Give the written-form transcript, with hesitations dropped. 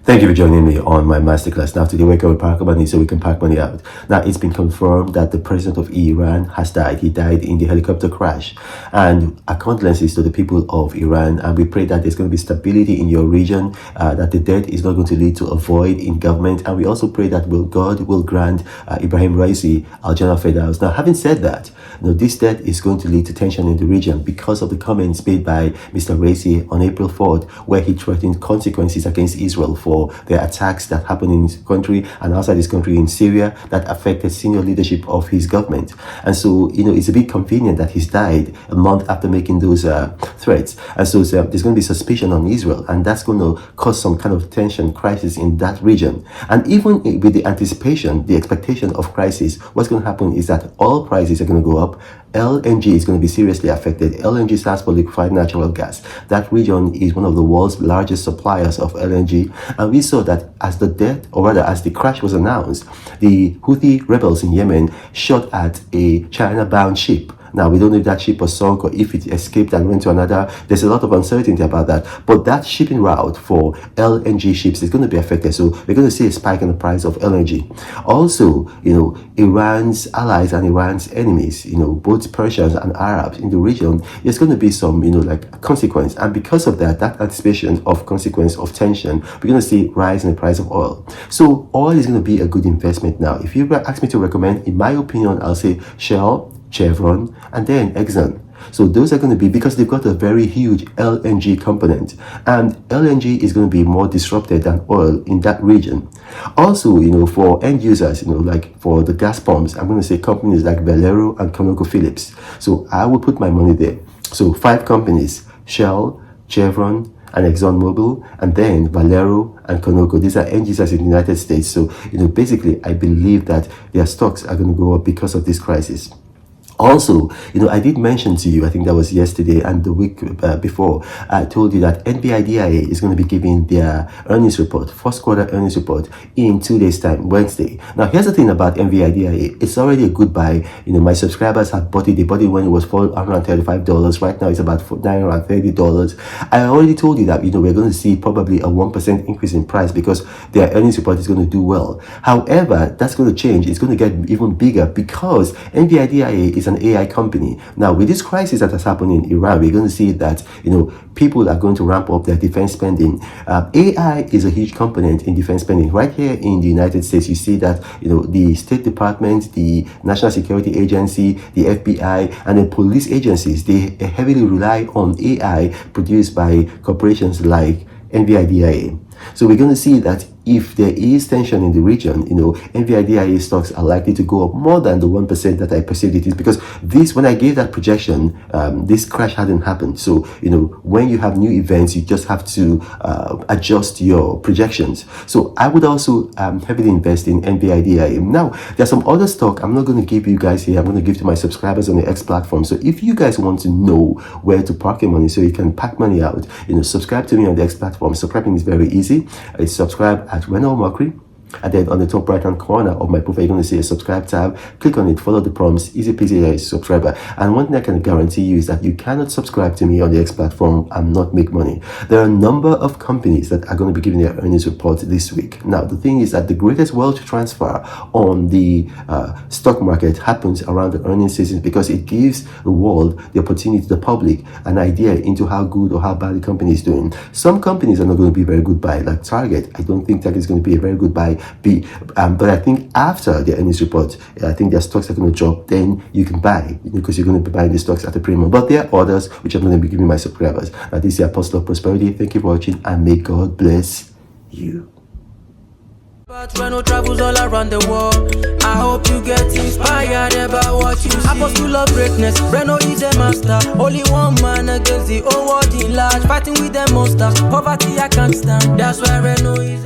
Thank you for joining me on my masterclass. Now, today we're going to park money so we can park money out. Now, it's been confirmed that the president of Iran has died. He died in the helicopter crash. And our condolences to the people of Iran. And we pray that there's going to be stability in your region, that the death is not going to lead to a void in government. And we also pray that God will grant Ibrahim Raisi Al-Jannah Firdaus. Now, having said that, this death is going to lead to tension in the region because of the comments made by Mr. Raisi on April 4th, where he threatened consequences against Israel for the attacks that happened in his country and outside his country in Syria that affected senior leadership of his government. And so, it's a bit convenient that he's died a month after making those threats. And so there's going to be suspicion on Israel, and that's going to cause some kind of tension, crisis in that region. And even with the anticipation, the expectation of crisis, what's going to happen is that oil prices are going to go up. LNG is going to be seriously affected. LNG stands for liquefied natural gas. That region is one of the world's largest suppliers of LNG. And we saw that as the death, or rather as the crash was announced, the Houthi rebels in Yemen shot at a China-bound ship. Now, we don't know if that ship was sunk or if it escaped and went to another. There's a lot of uncertainty about that. But that shipping route for LNG ships is going to be affected. So we're going to see a spike in the price of LNG. Also, Iran's allies and Iran's enemies, both Persians and Arabs in the region, there's going to be some, consequence. And because of that anticipation of consequence of tension, we're going to see rise in the price of oil. So oil is going to be a good investment now. If you ask me to recommend, in my opinion, I'll say Shell, Chevron, and then Exxon. So those are going to be, because they've got a very huge LNG component, and LNG is going to be more disrupted than oil in that region. Also, for end users, like for the gas pumps, I'm going to say companies like Valero and ConocoPhillips. So I will put my money there. So 5 companies: Shell, Chevron, and ExxonMobil, and then Valero and Conoco. These are end users in the United States. So, basically, I believe that their stocks are going to go up because of this crisis. Also, I did mention to you, I think that was yesterday and the week before, I told you that NVIDIA is going to be giving their earnings report, first quarter earnings report, in 2 days' time, Wednesday. Now, here's the thing about NVIDIA. It's already a good buy. My subscribers have bought it. They bought it when it was $435. Right now, it's about $930. I already told you that, we're going to see probably a 1% increase in price because their earnings report is going to do well. However, that's going to change. It's going to get even bigger because NVIDIA is an AI company. Now, with this crisis that has happened in Iran, we're going to see that, people are going to ramp up their defense spending. AI is a huge component in defense spending. Right here in the United States, you see that, the State Department, the National Security Agency, the FBI, and the police agencies, they heavily rely on AI produced by corporations like NVIDIA. So we're going to see that if there is tension in the region, NVIDIA stocks are likely to go up more than the 1% that I perceived it is, because when I gave that projection, this crash hadn't happened. So, when you have new events, you just have to adjust your projections. So I would also heavily invest in NVIDIA. Now, there's some other stock I'm not going to give you guys here. I'm going to give to my subscribers on the X platform. So if you guys want to know where to park your money so you can pack money out, subscribe to me on the X platform. Subscribing is very easy. It's subscribe at Renault Mockery, and then on the top right hand corner of my profile, you're going to see a subscribe tab. Click on it, follow the prompts, easy peasy as a subscriber. And one thing I can guarantee you is that you cannot subscribe to me on the X platform and not make money. There are a number of companies that are going to be giving their earnings report this week. Now, the thing is that the greatest wealth transfer on the stock market happens around the earnings season, because it gives the world, the opportunity, the public, an idea into how good or how bad the company is doing. Some companies are not going to be very good buy, like Target. I don't think Target is going to be a very good buy. But I think after the earnings report, I think their stocks are going to drop. Then you can buy, because you're going to be buying the stocks at a premium. But there are others which I'm going to be giving my subscribers. This is the Apostle of Prosperity. Thank you for watching, and may God bless you. But Renault travels all around the world. I hope you get inspired about what you see. Apostle of greatness, Renault is a master. Only one man against the whole world in large. Fighting with the monsters, poverty I can't stand. That's why Renault is